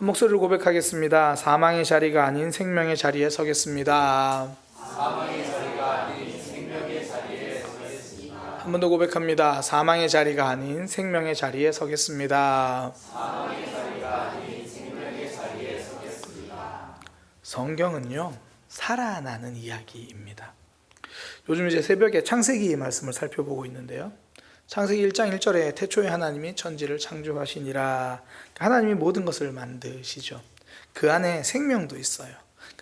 한 목소리로 고백하겠습니다. 사망의 자리가 아닌 생명의 자리에 서겠습니다. 사망의 자리가 아닌 생명의 자리에 서겠습니다. 한 번 더 고백합니다. 사망의 자리가 아닌 생명의 자리에 서겠습니다. 사망의 자리가 아닌 생명의 자리에 서겠습니다. 성경은요, 살아나는 이야기입니다. 요즘 이제 새벽에 창세기 말씀을 살펴보고 있는데요. 창세기 1장 1절에 태초에 하나님이 천지를 창조하시니라. 하나님이 모든 것을 만드시죠. 그 안에 생명도 있어요.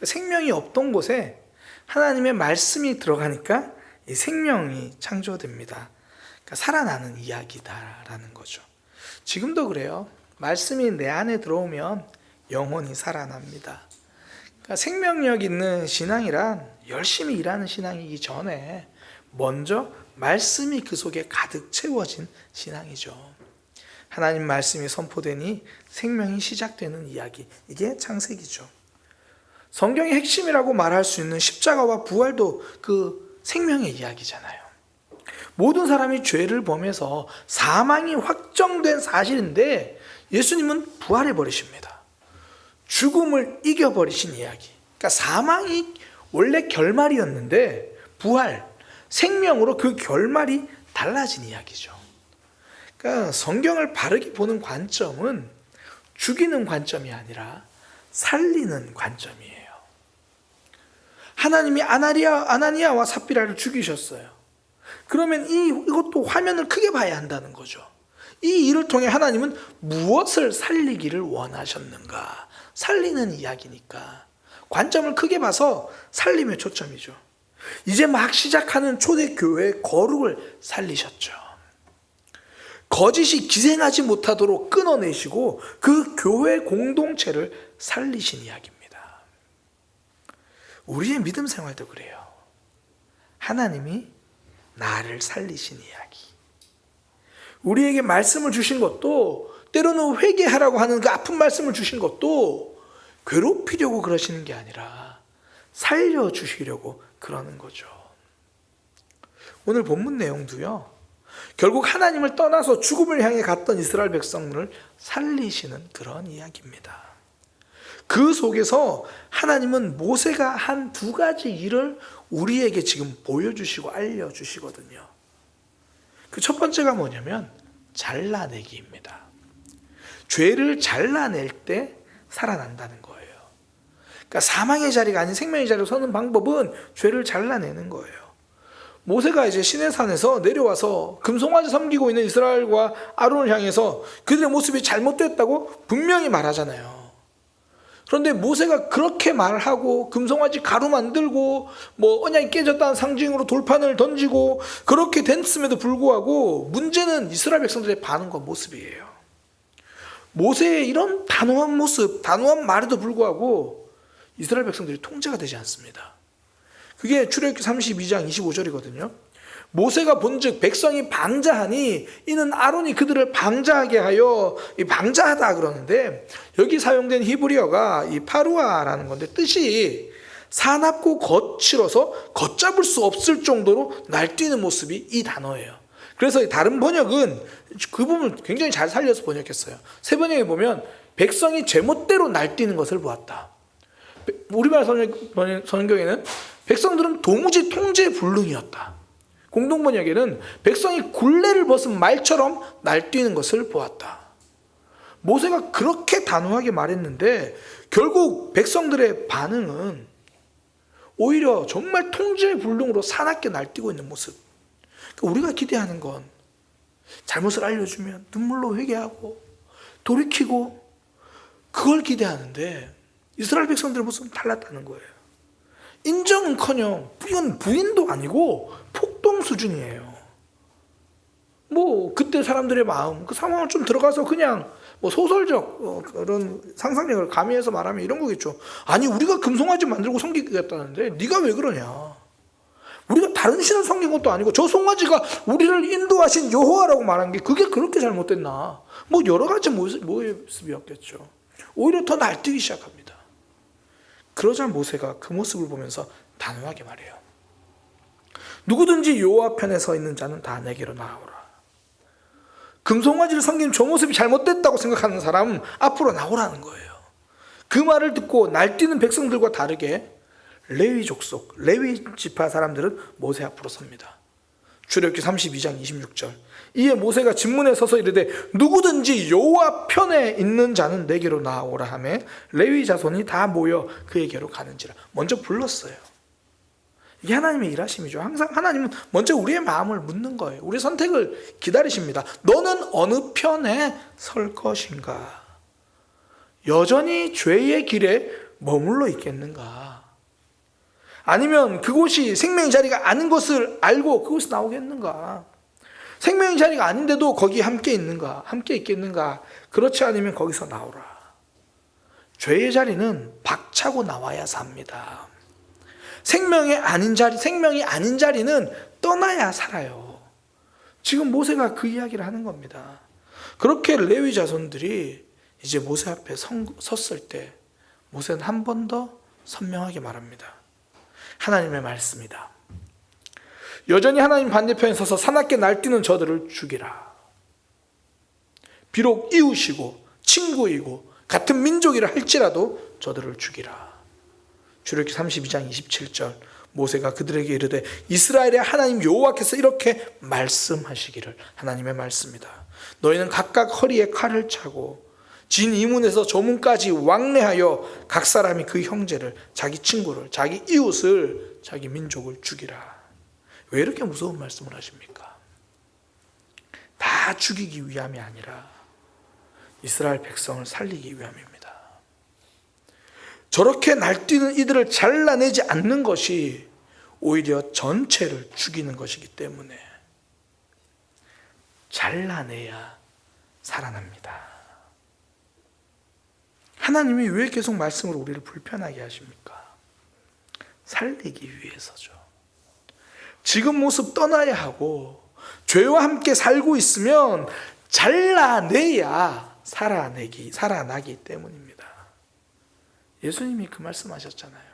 생명이 없던 곳에 하나님의 말씀이 들어가니까 이 생명이 창조됩니다. 그러니까 살아나는 이야기다라는 거죠. 지금도 그래요. 말씀이 내 안에 들어오면 영혼이 살아납니다. 그러니까 생명력 있는 신앙이란 열심히 일하는 신앙이기 전에 먼저 말씀이 그 속에 가득 채워진 신앙이죠. 하나님 말씀이 선포되니 생명이 시작되는 이야기, 이게 창세기죠. 성경의 핵심이라고 말할 수 있는 십자가와 부활도 그 생명의 이야기잖아요. 모든 사람이 죄를 범해서 사망이 확정된 사실인데 예수님은 부활해버리십니다. 죽음을 이겨버리신 이야기. 그러니까 사망이 원래 결말이었는데 부활, 생명으로 그 결말이 달라진 이야기죠. 그러니까 성경을 바르게 보는 관점은 죽이는 관점이 아니라 살리는 관점이에요. 하나님이 아나니아와 삽비라를 죽이셨어요. 그러면 이것도 화면을 크게 봐야 한다는 거죠. 이 일을 통해 하나님은 무엇을 살리기를 원하셨는가? 살리는 이야기니까 관점을 크게 봐서 살림에 초점이죠. 이제 막 시작하는 초대교회의 거룩을 살리셨죠. 거짓이 기생하지 못하도록 끊어내시고 그 교회 공동체를 살리신 이야기입니다. 우리의 믿음 생활도 그래요. 하나님이 나를 살리신 이야기. 우리에게 말씀을 주신 것도, 때로는 회개하라고 하는 그 아픈 말씀을 주신 것도 괴롭히려고 그러시는 게 아니라 살려주시려고 그러는 거죠. 오늘 본문 내용도요, 결국 하나님을 떠나서 죽음을 향해 갔던 이스라엘 백성들을 살리시는 그런 이야기입니다. 그 속에서 하나님은 모세가 한 두 가지 일을 우리에게 지금 보여주시고 알려주시거든요. 그 첫 번째가 뭐냐면 잘라내기입니다. 죄를 잘라낼 때 살아난다는 거예요. 그러니까 사망의 자리가 아닌 생명의 자리로 서는 방법은 죄를 잘라내는 거예요. 모세가 이제 시내산에서 내려와서 금송아지 섬기고 있는 이스라엘과 아론을 향해서 그들의 모습이 잘못됐다고 분명히 말하잖아요. 그런데 모세가 그렇게 말하고 금송아지 가루 만들고 언약이 깨졌다는 상징으로 돌판을 던지고 그렇게 됐음에도 불구하고 문제는 이스라엘 백성들의 반응과 모습이에요. 모세의 이런 단호한 모습, 단호한 말에도 불구하고 이스라엘 백성들이 통제가 되지 않습니다. 그게 출애굽기 32장 25절이거든요. 모세가 본즉 백성이 방자하니 이는 아론이 그들을 방자하게 하여 방자하다 그러는데, 여기 사용된 히브리어가 이 파루아라는 건데 뜻이 사납고 거칠어서 걷잡을 수 없을 정도로 날뛰는 모습이 이 단어예요. 그래서 다른 번역은 그 부분을 굉장히 잘 살려서 번역했어요. 새 번역에 보면 백성이 제멋대로 날뛰는 것을 보았다. 우리말 성경에는 백성들은 도무지 통제 불능이었다. 공동번역에는 백성이 굴레를 벗은 말처럼 날뛰는 것을 보았다. 모세가 그렇게 단호하게 말했는데 결국 백성들의 반응은 오히려 정말 통제 불능으로 사납게 날뛰고 있는 모습. 우리가 기대하는 건 잘못을 알려주면 눈물로 회개하고 돌이키고 그걸 기대하는데 이스라엘 백성들의 모습은 달랐다는 거예요. 인정은커녕 이건 부인도 아니고 폭동 수준이에요. 그때 사람들의 마음, 그 상황을 좀 들어가서 그냥 소설적 그런 상상력을 가미해서 말하면 이런 거겠죠. 아니 우리가 금송아지 만들고 섬기겠다는데 네가 왜 그러냐. 우리가 다른 신을 섬긴 것도 아니고 저 송아지가 우리를 인도하신 여호와라고 말한 게 그게 그렇게 잘못됐나. 여러 가지 모습이었겠죠. 오히려 더 날뛰기 시작합니다. 그러자 모세가 그 모습을 보면서 단호하게 말해요. 누구든지 여호와 편에 서 있는 자는 다 내게로 나오라. 금송아지를 섬긴 저 모습이 잘못됐다고 생각하는 사람은 앞으로 나오라는 거예요. 그 말을 듣고 날뛰는 백성들과 다르게 레위 족속, 레위 지파 사람들은 모세 앞으로 섭니다. 출애굽기 32장 26절. 이에 모세가 진문에 서서 이르되 누구든지 여호와 편에 있는 자는 내게로 나오라 하매 레위 자손이 다 모여 그에게로 가는지라. 먼저 불렀어요. 이게 하나님의 일하심이죠. 항상 하나님은 먼저 우리의 마음을 묻는 거예요. 우리의 선택을 기다리십니다. 너는 어느 편에 설 것인가? 여전히 죄의 길에 머물러 있겠는가? 아니면 그곳이 생명의 자리가 아닌 것을 알고 그곳에 나오겠는가? 생명의 자리가 아닌데도 거기 함께 있는가? 함께 있겠는가? 그렇지 않으면 거기서 나오라. 죄의 자리는 박차고 나와야 삽니다. 생명이 아닌 자리는 떠나야 살아요. 지금 모세가 그 이야기를 하는 겁니다. 그렇게 레위 자손들이 이제 모세 앞에 섰을 때 모세는 한 번 더 선명하게 말합니다. 하나님의 말씀이다. 여전히 하나님 반대편에 서서 사납게 날뛰는 저들을 죽이라. 비록 이웃이고 친구이고 같은 민족이라 할지라도 저들을 죽이라. 출애굽기 32장 27절. 모세가 그들에게 이르되 이스라엘의 하나님 여호와께서 이렇게 말씀하시기를. 하나님의 말씀이다. 너희는 각각 허리에 칼을 차고 진 이문에서 저 문까지 왕래하여 각 사람이 그 형제를, 자기 친구를, 자기 이웃을, 자기 민족을 죽이라. 왜 이렇게 무서운 말씀을 하십니까? 다 죽이기 위함이 아니라 이스라엘 백성을 살리기 위함입니다. 저렇게 날뛰는 이들을 잘라내지 않는 것이 오히려 전체를 죽이는 것이기 때문에 잘라내야 살아납니다. 하나님이 왜 계속 말씀으로 우리를 불편하게 하십니까? 살리기 위해서죠. 지금 모습 떠나야 하고 죄와 함께 살고 있으면 잘라내야 살아나기 때문입니다. 예수님이 그 말씀하셨잖아요.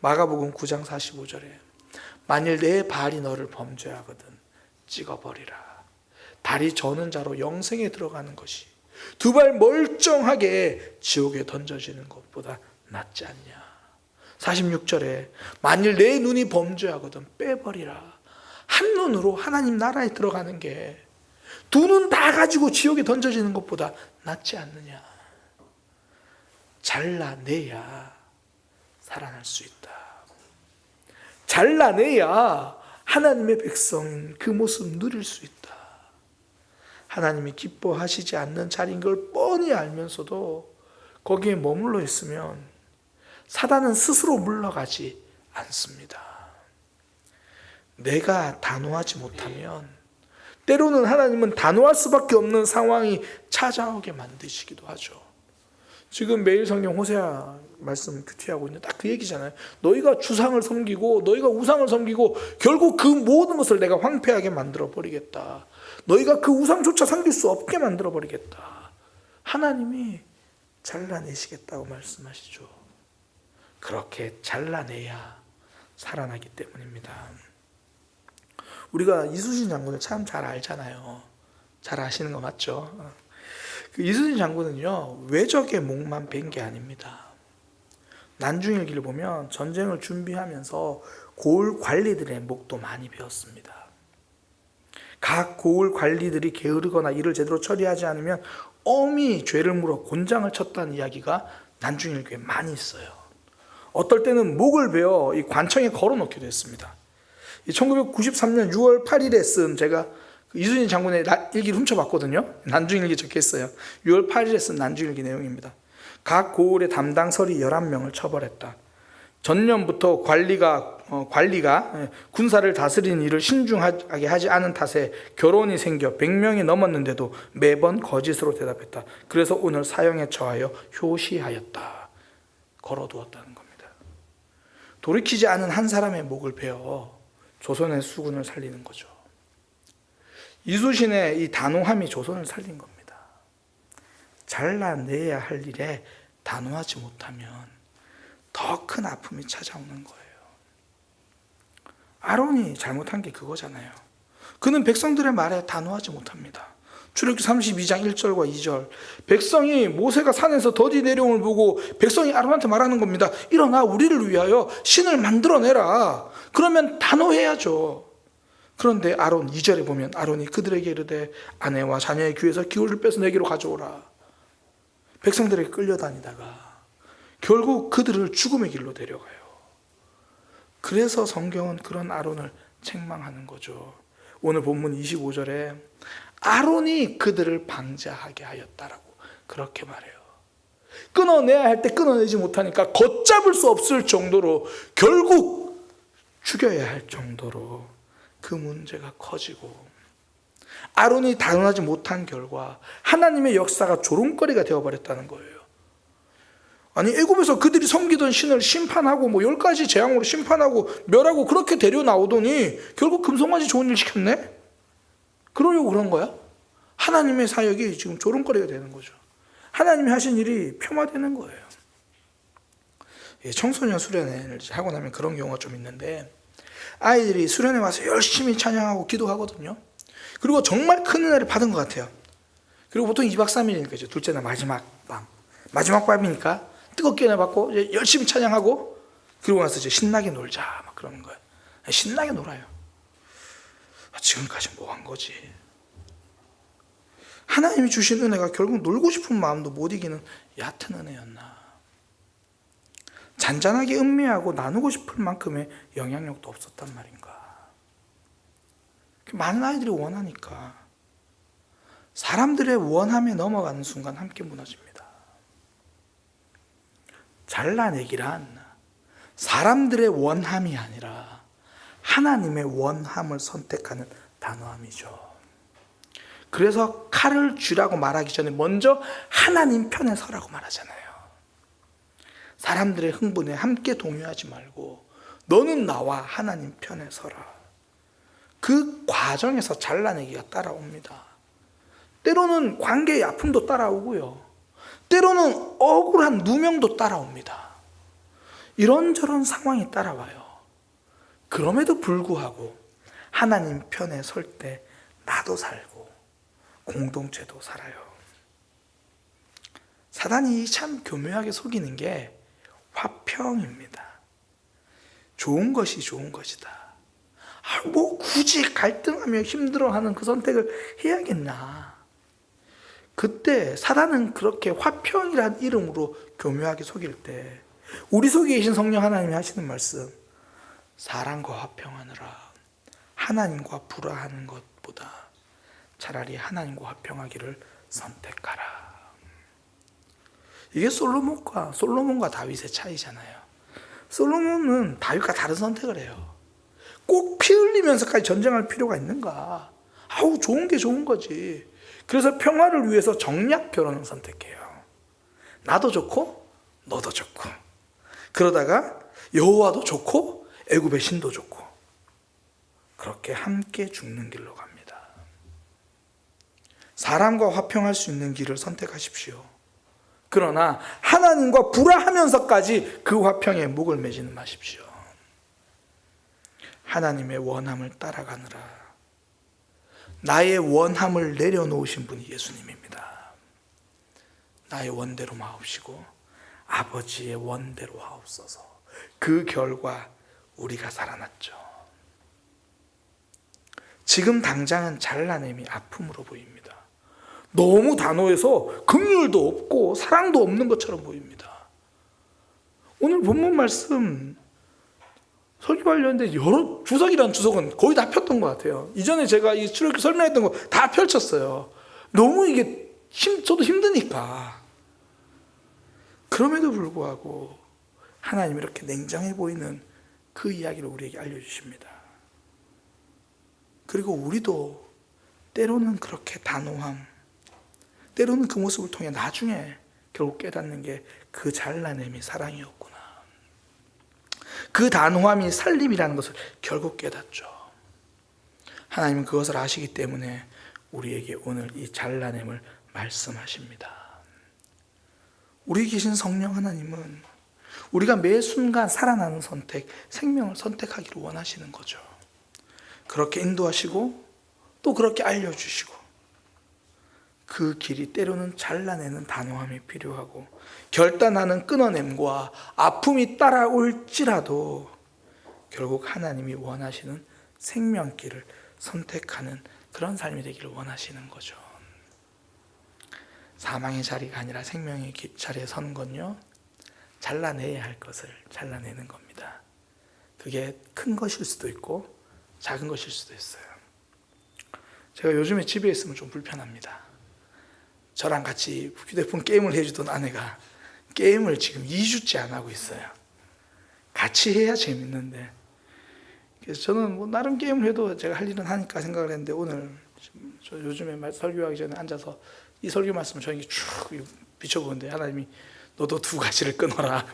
마가복음 9장 45절에 만일 내 발이 너를 범죄하거든 찍어버리라. 발이 저는 자로 영생에 들어가는 것이 두 발 멀쩡하게 지옥에 던져지는 것보다 낫지 않냐. 46절에 만일 내 눈이 범죄하거든 빼버리라. 한 눈으로 하나님 나라에 들어가는 게 두 눈 다 가지고 지옥에 던져지는 것보다 낫지 않느냐. 잘라내야 살아날 수 있다. 잘라내야 하나님의 백성인 그 모습 누릴 수 있다. 하나님이 기뻐하시지 않는 자리인 걸 뻔히 알면서도 거기에 머물러 있으면 사단은 스스로 물러가지 않습니다. 내가 단호하지 못하면 때로는 하나님은 단호할 수밖에 없는 상황이 찾아오게 만드시기도 하죠. 지금 매일 성경 호세아 말씀 큐티하고 있는 딱 그 얘기잖아요. 너희가 주상을 섬기고 너희가 우상을 섬기고 결국 그 모든 것을 내가 황폐하게 만들어 버리겠다. 너희가 그 우상조차 섬길 수 없게 만들어 버리겠다. 하나님이 잘라내시겠다고 말씀하시죠. 그렇게 잘라내야 살아나기 때문입니다. 우리가 이순신 장군을 참 잘 알잖아요. 잘 아시는 거 맞죠? 그 이순신 장군은요, 외적의 목만 벤 게 아닙니다. 난중일기를 보면 전쟁을 준비하면서 고을 관리들의 목도 많이 베었습니다. 각 고을 관리들이 게으르거나 일을 제대로 처리하지 않으면 엄히 죄를 물어 곤장을 쳤다는 이야기가 난중일기에 많이 있어요. 어떨 때는 목을 베어 이 관청에 걸어놓기도 했습니다. 1993년 6월 8일에 쓴 제가 이순신 장군의 일기를 훔쳐봤거든요. 난중일기 적혀있어요. 6월 8일에 쓴 난중일기 내용입니다. 각 고을의 담당서리 11명을 처벌했다. 전년부터 관리가 군사를 다스리는 일을 신중하게 하지 않은 탓에 결혼이 생겨 100명이 넘었는데도 매번 거짓으로 대답했다. 그래서 오늘 사형에 처하여 효시하였다. 걸어두었다는 겁니다. 돌이키지 않은 한 사람의 목을 베어 조선의 수군을 살리는 거죠. 이순신의 이 단호함이 조선을 살린 겁니다. 잘라내야 할 일에 단호하지 못하면 더 큰 아픔이 찾아오는 거예요. 아론이 잘못한 게 그거잖아요. 그는 백성들의 말에 단호하지 못합니다. 출애굽기 32장 1절과 2절. 백성이 모세가 산에서 더디 내려옴을 보고 백성이 아론한테 말하는 겁니다. 일어나 우리를 위하여 신을 만들어내라. 그러면 단호해야죠. 그런데 아론 2절에 보면 아론이 그들에게 이르되 아내와 자녀의 귀에서 기울을 빼서 내게로 가져오라. 백성들에게 끌려다니다가 결국 그들을 죽음의 길로 데려가요. 그래서 성경은 그런 아론을 책망하는 거죠. 오늘 본문 25절에 아론이 그들을 방자하게 하였다라고 그렇게 말해요. 끊어내야 할 때 끊어내지 못하니까 걷잡을 수 없을 정도로 결국 죽여야 할 정도로 그 문제가 커지고 아론이 단호하지 못한 결과 하나님의 역사가 조롱거리가 되어버렸다는 거예요. 아니 애굽에서 그들이 섬기던 신을 심판하고 10가지 재앙으로 심판하고 멸하고 그렇게 데려 나오더니 결국 금송아지 좋은 일 시켰네? 그러려고 그런 거야? 하나님의 사역이 지금 조롱거리가 되는 거죠. 하나님이 하신 일이 폄하되는 거예요. 청소년 수련회를 하고 나면 그런 경우가 좀 있는데 아이들이 수련회 와서 열심히 찬양하고 기도하거든요. 그리고 정말 큰 은혜를 받은 것 같아요. 그리고 보통 2박 3일이니까 이제 둘째 날 마지막 밤이니까 뜨겁게 은혜 받고 이제 열심히 찬양하고 그리고 나서 이제 신나게 놀자 막 그러는 거예요. 신나게 놀아요. 지금까지 뭐 한 거지? 하나님이 주신 은혜가 결국 놀고 싶은 마음도 못 이기는 얕은 은혜였나? 잔잔하게 음미하고 나누고 싶을 만큼의 영향력도 없었단 말인가? 많은 아이들이 원하니까 사람들의 원함에 넘어가는 순간 함께 무너집니다. 잘라내기란 사람들의 원함이 아니라 하나님의 원함을 선택하는 단호함이죠. 그래서 칼을 쥐라고 말하기 전에 먼저 하나님 편에 서라고 말하잖아요. 사람들의 흥분에 함께 동요하지 말고 너는 나와 하나님 편에 서라. 그 과정에서 잘라내기가 따라옵니다. 때로는 관계의 아픔도 따라오고요. 때로는 억울한 누명도 따라옵니다. 이런저런 상황이 따라와요. 그럼에도 불구하고 하나님 편에 설 때 나도 살고 공동체도 살아요. 사단이 참 교묘하게 속이는 게 화평입니다. 좋은 것이 좋은 것이다. 뭐 굳이 갈등하며 힘들어하는 그 선택을 해야겠나. 그때 사단은 그렇게 화평이란 이름으로 교묘하게 속일 때 우리 속에 계신 성령 하나님이 하시는 말씀, 사랑과 화평하느라 하나님과 불화하는 것보다 차라리 하나님과 화평하기를 선택하라. 이게 솔로몬과 다윗의 차이잖아요. 솔로몬은 다윗과 다른 선택을 해요. 꼭 피 흘리면서까지 전쟁할 필요가 있는가? 좋은 게 좋은 거지. 그래서 평화를 위해서 정략 결혼을 선택해요. 나도 좋고 너도 좋고. 그러다가 여호와도 좋고 애굽의 신도 좋고. 그렇게 함께 죽는 길로 갑니다. 사람과 화평할 수 있는 길을 선택하십시오. 그러나 하나님과 불화하면서까지 그 화평에 목을 매지는 마십시오. 하나님의 원함을 따라가느라 나의 원함을 내려놓으신 분이 예수님입니다. 나의 원대로 마옵시고 아버지의 원대로 하옵소서. 그 결과 우리가 살아났죠. 지금 당장은 잘라냄이 아픔으로 보입니다. 너무 단호해서 긍휼도 없고 사랑도 없는 것처럼 보입니다. 오늘 본문 말씀 설교 관련된 여러 주석이란 주석은 거의 다 폈던 것 같아요. 이전에 제가 이 출애굽기 설명했던 거 다 펼쳤어요. 너무 이게 저도 힘드니까. 그럼에도 불구하고 하나님이 이렇게 냉정해 보이는 그 이야기를 우리에게 알려주십니다. 그리고 우리도 때로는 그렇게 단호함, 때로는 그 모습을 통해 나중에 결국 깨닫는 게 그 잘라냄이 사랑이었구나. 그 단호함이 살림이라는 것을 결국 깨닫죠. 하나님은 그것을 아시기 때문에 우리에게 오늘 이 잘라냄을 말씀하십니다. 우리 계신 성령 하나님은 우리가 매 순간 살아나는 선택, 생명을 선택하기를 원하시는 거죠. 그렇게 인도하시고 또 그렇게 알려주시고 그 길이 때로는 잘라내는 단호함이 필요하고 결단하는 끊어냄과 아픔이 따라올지라도 결국 하나님이 원하시는 생명길을 선택하는 그런 삶이 되기를 원하시는 거죠. 사망의 자리가 아니라 생명의 자리에 서는 건요, 잘라내야 할 것을 잘라내는 겁니다. 그게 큰 것일 수도 있고 작은 것일 수도 있어요. 제가 요즘에 집에 있으면 좀 불편합니다. 저랑 같이 휴대폰 게임을 해주던 아내가 게임을 지금 2주째 안 하고 있어요. 같이 해야 재밌는데. 그래서 저는 뭐 나름 게임을 해도 제가 할 일은 하니까 생각을 했는데, 오늘 저 요즘에 설교하기 전에 앉아서 이 설교 말씀을 저에게 쭉 비춰보는데 하나님이 너도 두 가지를 끊어라.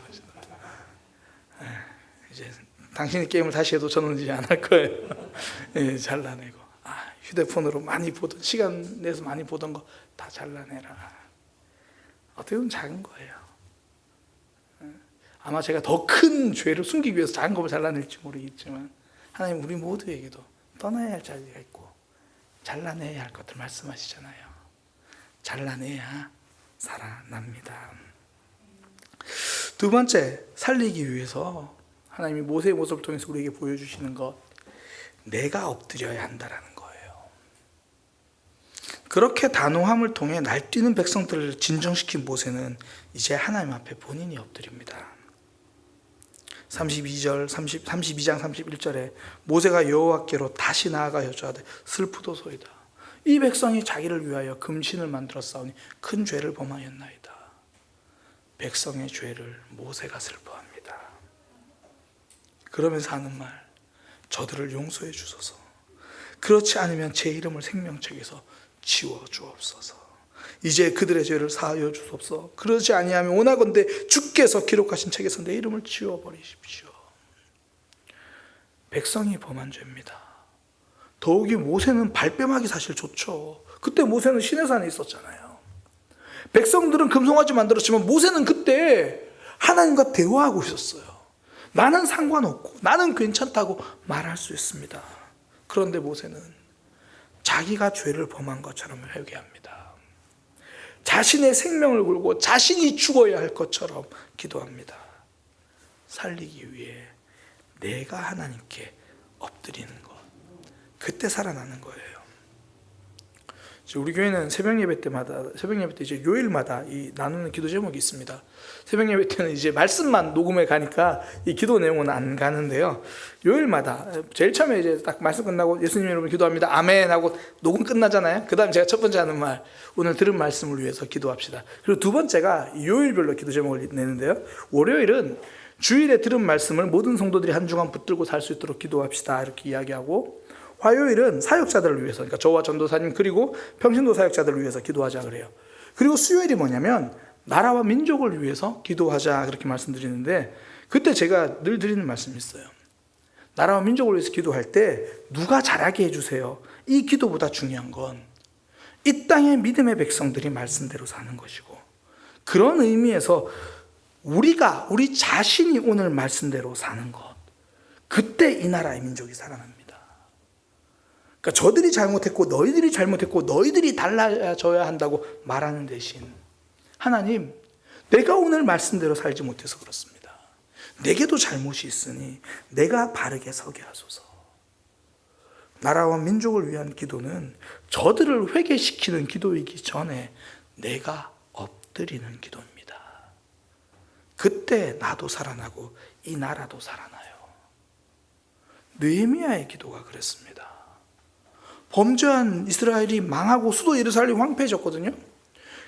이제 당신이 게임을 다시 해도 저는 이제 안 할 거예요. 잘라내고, 휴대폰으로 많이 보던, 시간 내서 많이 보던 거 다 잘라내라. 어떻게 보면 작은 거예요. 아마 제가 더 큰 죄를 숨기기 위해서 작은 것을 잘라낼지 모르겠지만, 하나님 우리 모두에게도 떠나야 할 자리가 있고 잘라내야 할 것들 말씀하시잖아요. 잘라내야 살아납니다. 두 번째, 살리기 위해서 하나님이 모세의 모습을 통해서 우리에게 보여주시는 것, 내가 엎드려야 한다라는 거예요. 그렇게 단호함을 통해 날뛰는 백성들을 진정시킨 모세는 이제 하나님 앞에 본인이 엎드립니다. 32장 31절에 모세가 여호와께로 다시 나아가 여쭈하되 슬프도소이다. 이 백성이 자기를 위하여 금신을 만들어 싸우니 큰 죄를 범하였나이다. 백성의 죄를 모세가 슬퍼합니다. 그러면서 하는 말, 저들을 용서해 주소서. 그렇지 않으면 제 이름을 생명책에서 지워 주옵소서. 이제 그들의 죄를 사하여 주옵소서. 그러지 아니하면 원하건대 주께서 기록하신 책에서 내 이름을 지워버리십시오. 백성이 범한 죄입니다. 더욱이 모세는 발뺌하기 사실 좋죠. 그때 모세는 시내산에 있었잖아요. 백성들은 금송아지 만들었지만 모세는 그때 하나님과 대화하고 있었어요. 나는 상관없고 나는 괜찮다고 말할 수 있습니다. 그런데 모세는 자기가 죄를 범한 것처럼 회개합니다. 자신의 생명을 걸고 자신이 죽어야 할 것처럼 기도합니다. 살리기 위해 내가 하나님께 엎드리는 것, 그때 살아나는 거예요. 우리 교회는 새벽 예배 때 이제 요일마다 이 나누는 기도 제목이 있습니다. 새벽 예배 때는 이제 말씀만 녹음해 가니까 이 기도 내용은 안 가는데요. 요일마다 제일 처음에 이제 딱 말씀 끝나고 예수님 이름으로 기도합니다. 아멘 하고 녹음 끝나잖아요. 그다음 제가 첫 번째 하는 말, 오늘 들은 말씀을 위해서 기도합시다. 그리고 두 번째가 요일별로 기도 제목을 내는데요. 월요일은 주일에 들은 말씀을 모든 성도들이 한 주간 붙들고 살 수 있도록 기도합시다, 이렇게 이야기하고, 화요일은 사역자들을 위해서, 그러니까 저와 전도사님 그리고 평신도 사역자들을 위해서 기도하자 그래요. 그리고 수요일이 뭐냐면 나라와 민족을 위해서 기도하자, 그렇게 말씀드리는데, 그때 제가 늘 드리는 말씀이 있어요. 나라와 민족을 위해서 기도할 때 누가 잘하게 해주세요. 이 기도보다 중요한 건 이 땅의 믿음의 백성들이 말씀대로 사는 것이고, 그런 의미에서 우리 자신이 오늘 말씀대로 사는 것, 그때 이 나라의 민족이 살아납니다. 그러니까 저들이 잘못했고 너희들이 잘못했고 너희들이 달라져야 한다고 말하는 대신, 하나님, 내가 오늘 말씀대로 살지 못해서 그렇습니다. 내게도 잘못이 있으니 내가 바르게 서게 하소서. 나라와 민족을 위한 기도는 저들을 회개시키는 기도이기 전에 내가 엎드리는 기도입니다. 그때 나도 살아나고 이 나라도 살아나요. 느헤미야의 기도가 그랬습니다. 범죄한 이스라엘이 망하고 수도 예루살렘이 황폐해졌거든요.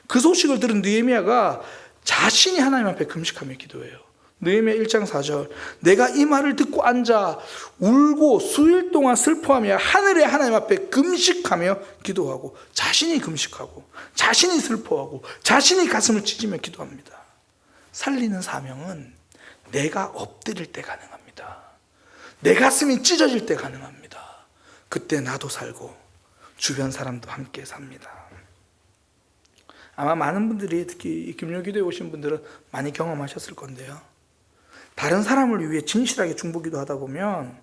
그 소식을 들은 느헤미야가 자신이 하나님 앞에 금식하며 기도해요. 느헤미야 1장 4절, 내가 이 말을 듣고 앉아 울고 수일 동안 슬퍼하며 하늘의 하나님 앞에 금식하며 기도하고, 자신이 금식하고 자신이 슬퍼하고 자신이 가슴을 찢으며 기도합니다. 살리는 사명은 내가 엎드릴 때 가능합니다. 내 가슴이 찢어질 때 가능합니다. 그때 나도 살고 주변 사람도 함께 삽니다. 아마 많은 분들이, 특히 금요기도에 오신 분들은 많이 경험하셨을 건데요. 다른 사람을 위해 진실하게 중보기도 하다 보면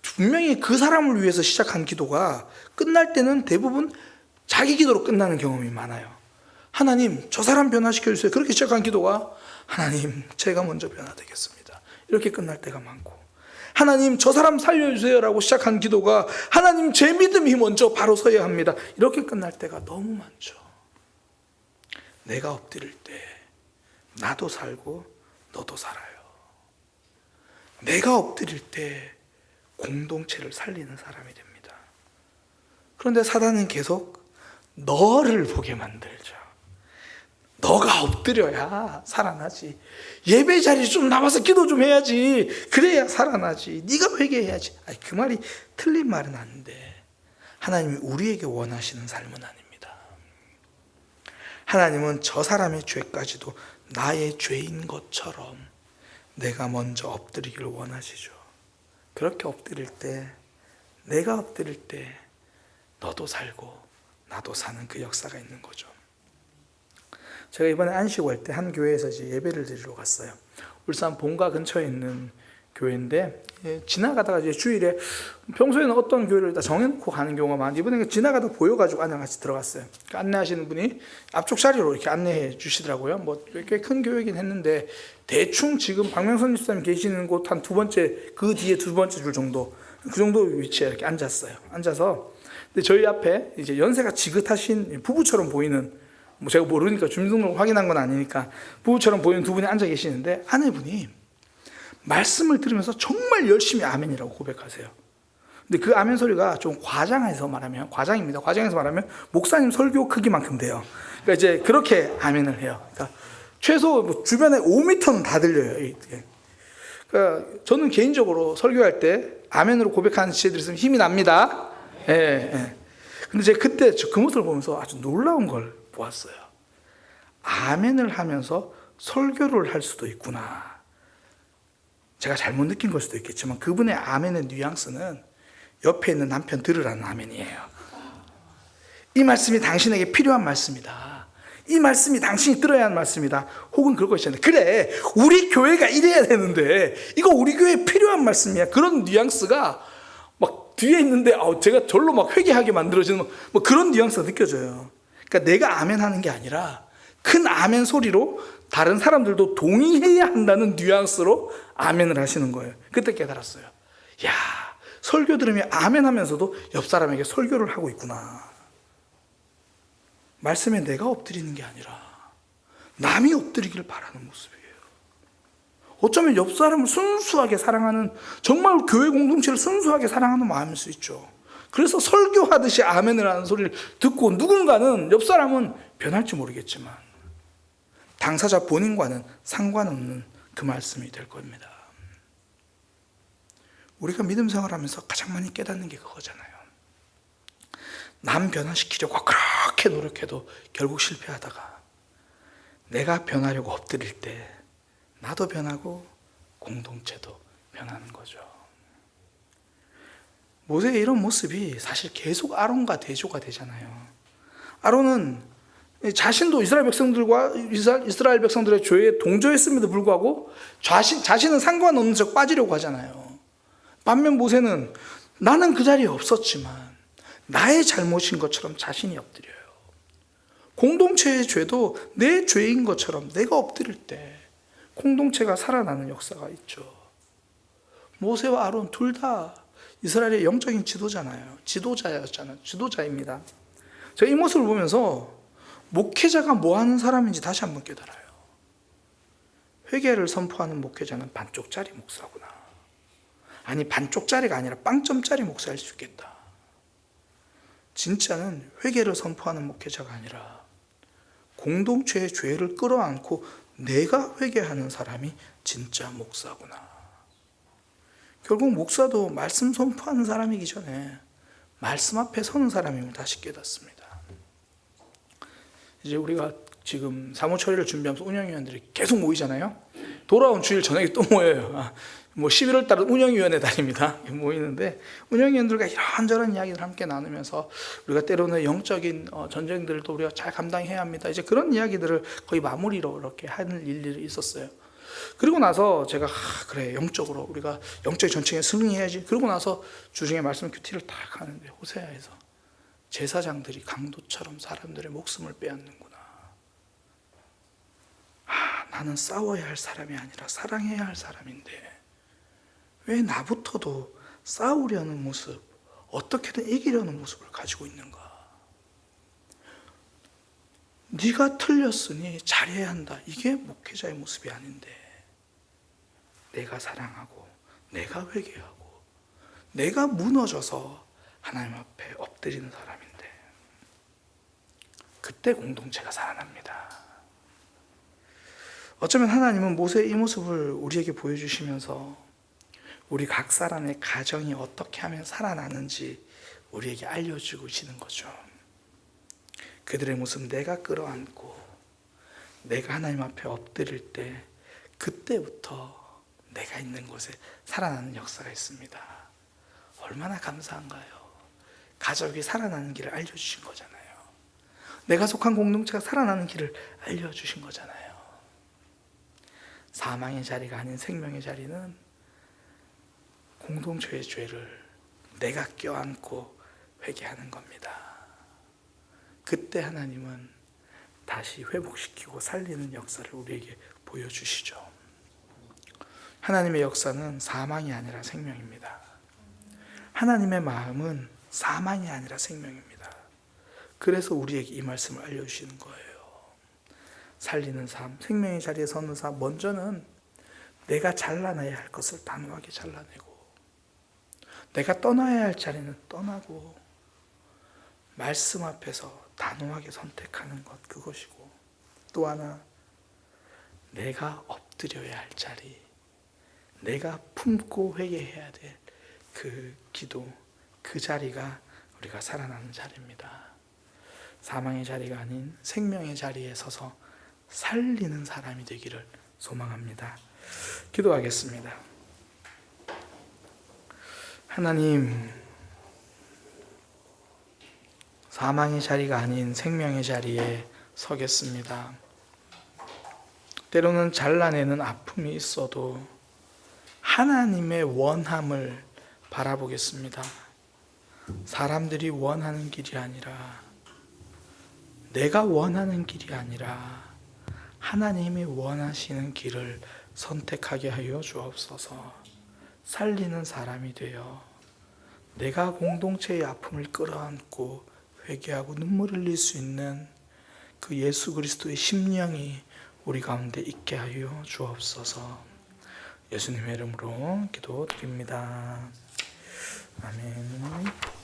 분명히 그 사람을 위해서 시작한 기도가 끝날 때는 대부분 자기 기도로 끝나는 경험이 많아요. 하나님, 저 사람 변화시켜 주세요. 그렇게 시작한 기도가 하나님, 제가 먼저 변화되겠습니다. 이렇게 끝날 때가 많고, 하나님, 저 사람 살려주세요라고 시작한 기도가 하나님, 제 믿음이 먼저 바로 서야 합니다. 이렇게 끝날 때가 너무 많죠. 내가 엎드릴 때 나도 살고 너도 살아요. 내가 엎드릴 때 공동체를 살리는 사람이 됩니다. 그런데 사단은 계속 너를 보게 만들죠. 너가 엎드려야 살아나지. 예배 자리 좀 나와서 기도 좀 해야지. 그래야 살아나지. 네가 회개해야지. 아니, 그 말이 틀린 말은 아닌데 하나님이 우리에게 원하시는 삶은 아닙니다. 하나님은 저 사람의 죄까지도 나의 죄인 것처럼 내가 먼저 엎드리기를 원하시죠. 그렇게 엎드릴 때, 내가 엎드릴 때 너도 살고 나도 사는 그 역사가 있는 거죠. 제가 이번에 안식월 때 한 교회에서 이제 예배를 드리러 갔어요. 울산 본가 근처에 있는 교회인데, 지나가다가 이제 주일에, 평소에는 어떤 교회를 다 정해놓고 가는 경우가 많은데 이번에 지나가다 보여가지고 안에 같이 들어갔어요. 안내하시는 분이 앞쪽 자리로 이렇게 안내해 주시더라고요. 뭐 꽤 큰 교회이긴 했는데 대충 지금 박명선 집사님 계시는 곳 한 두 번째, 그 뒤에 두 번째 줄 정도, 그 정도 위치에 이렇게 앉았어요. 앉아서 근데 저희 앞에 이제 연세가 지긋하신 부부처럼 보이는, 뭐 제가 모르니까 주민등록 확인한 건 아니니까 부부처럼 보이는 두 분이 앉아 계시는데, 아내분이 말씀을 들으면서 정말 열심히 아멘이라고 고백하세요. 근데 그 아멘 소리가 좀 과장해서 말하면, 과장입니다. 과장해서 말하면 목사님 설교 크기만큼 돼요. 그러니까 이제 그렇게 아멘을 해요. 그러니까 최소 뭐 주변에 5m는 다 들려요. 그러니까 저는 개인적으로 설교할 때 아멘으로 고백하는 지체들이 있으면 힘이 납니다. 예, 예. 근데 제가 그때 그 모습을 보면서 아주 놀라운 걸 보았어요. 아멘을 하면서 설교를 할 수도 있구나. 제가 잘못 느낀 걸 수도 있겠지만 그분의 아멘의 뉘앙스는 옆에 있는 남편 들으라는 아멘이에요. 이 말씀이 당신에게 필요한 말씀이다. 이 말씀이 당신이 들어야 하는 말씀이다. 혹은 그럴 거 있잖아요. 그래, 우리 교회가 이래야 되는데 이거 우리 교회에 필요한 말씀이야. 그런 뉘앙스가 막 뒤에 있는데 제가 절로 막 회개하게 만들어지는 뭐 그런 뉘앙스가 느껴져요. 그러니까 내가 아멘하는 게 아니라 큰 아멘 소리로 다른 사람들도 동의해야 한다는 뉘앙스로 아멘을 하시는 거예요. 그때 깨달았어요. 야, 설교 들으면 아멘 하면서도 옆 사람에게 설교를 하고 있구나. 말씀에 내가 엎드리는 게 아니라 남이 엎드리기를 바라는 모습이에요. 어쩌면 옆 사람을 순수하게 사랑하는, 정말 교회 공동체를 순수하게 사랑하는 마음일 수 있죠. 그래서 설교하듯이 아멘을 하는 소리를 듣고 누군가는, 옆 사람은 변할지 모르겠지만 당사자 본인과는 상관없는 그 말씀이 될 겁니다. 우리가 믿음 생활하면서 가장 많이 깨닫는 게 그거잖아요. 남 변화시키려고 그렇게 노력해도 결국 실패하다가 내가 변하려고 엎드릴 때 나도 변하고 공동체도 변하는 거죠. 모세의 이런 모습이 사실 계속 아론과 대조가 되잖아요. 아론은 자신도 이스라엘 백성들의 죄에 동조했음에도 불구하고 자신은 상관없는 척 빠지려고 하잖아요. 반면 모세는 나는 그 자리에 없었지만 나의 잘못인 것처럼 자신이 엎드려요. 공동체의 죄도 내 죄인 것처럼 내가 엎드릴 때 공동체가 살아나는 역사가 있죠. 모세와 아론 둘 다 이스라엘의 영적인 지도자입니다. 제가 이 모습을 보면서 목회자가 뭐 하는 사람인지 다시 한번 깨달아요. 회개를 선포하는 목회자는 반쪽짜리 목사구나. 아니, 반쪽짜리가 아니라 빵점짜리 목사일 수 있겠다. 진짜는 회개를 선포하는 목회자가 아니라 공동체의 죄를 끌어안고 내가 회개하는 사람이 진짜 목사구나. 결국 목사도 말씀 선포하는 사람이기 전에 말씀 앞에 서는 사람임을 다시 깨닫습니다. 이제 우리가 지금 사무처리를 준비하면서 운영위원들이 계속 모이잖아요. 돌아온 주일 저녁에 또 모여요. 뭐 11월 달은 운영위원회 달입니다. 모이는데 운영위원들과 이런저런 이야기를 함께 나누면서 우리가 때로는 영적인 전쟁들도 우리가 잘 감당해야 합니다. 이제 그런 이야기들을 거의 마무리로 이렇게 하는 일들이 있었어요. 그리고 나서 제가 그래, 영적으로 우리가 영적인 전쟁에 승리해야지. 그러고 나서 주중에 말씀 큐티를 딱 하는데 호세아에서 제사장들이 강도처럼 사람들의 목숨을 빼앗는구나. 나는 싸워야 할 사람이 아니라 사랑해야 할 사람인데 왜 나부터도 싸우려는 모습, 어떻게든 이기려는 모습을 가지고 있는가? 네가 틀렸으니 잘해야 한다. 이게 목회자의 모습이 아닌데, 내가 사랑하고 내가 회개하고 내가 무너져서 하나님 앞에 엎드리는 사람인데, 그때 공동체가 살아납니다. 어쩌면 하나님은 모세의 이 모습을 우리에게 보여주시면서 우리 각 사람의 가정이 어떻게 하면 살아나는지 우리에게 알려주고 계시는 거죠. 그들의 모습 내가 끌어안고 내가 하나님 앞에 엎드릴 때 그때부터 내가 있는 곳에 살아나는 역사가 있습니다. 얼마나 감사한가요? 가족이 살아나는 길을 알려주신 거잖아요. 내가 속한 공동체가 살아나는 길을 알려주신 거잖아요. 사망의 자리가 아닌 생명의 자리는 공동체의 죄를 내가 껴안고 회개하는 겁니다. 그때 하나님은 다시 회복시키고 살리는 역사를 우리에게 보여주시죠. 하나님의 역사는 사망이 아니라 생명입니다. 하나님의 마음은 사망이 아니라 생명입니다. 그래서 우리에게 이 말씀을 알려주시는 거예요. 살리는 삶, 생명의 자리에 서는 삶, 먼저는 내가 잘라내야 할 것을 단호하게 잘라내고, 내가 떠나야 할 자리는 떠나고, 말씀 앞에서 단호하게 선택하는 것, 그것이고, 또 하나 내가 엎드려야 할 자리, 내가 품고 회개해야 될 그 기도, 그 자리가 우리가 살아나는 자리입니다. 사망의 자리가 아닌 생명의 자리에 서서 살리는 사람이 되기를 소망합니다. 기도하겠습니다. 하나님, 사망의 자리가 아닌 생명의 자리에 서겠습니다. 때로는 잘라내는 아픔이 있어도 하나님의 원함을 바라보겠습니다. 사람들이 원하는 길이 아니라, 내가 원하는 길이 아니라 하나님이 원하시는 길을 선택하게 하여 주옵소서. 살리는 사람이 되어 내가 공동체의 아픔을 끌어안고 회개하고 눈물을 흘릴 수 있는 그 예수 그리스도의 심령이 우리 가운데 있게 하여 주옵소서. 예수님의 이름으로 기도드립니다. 아멘.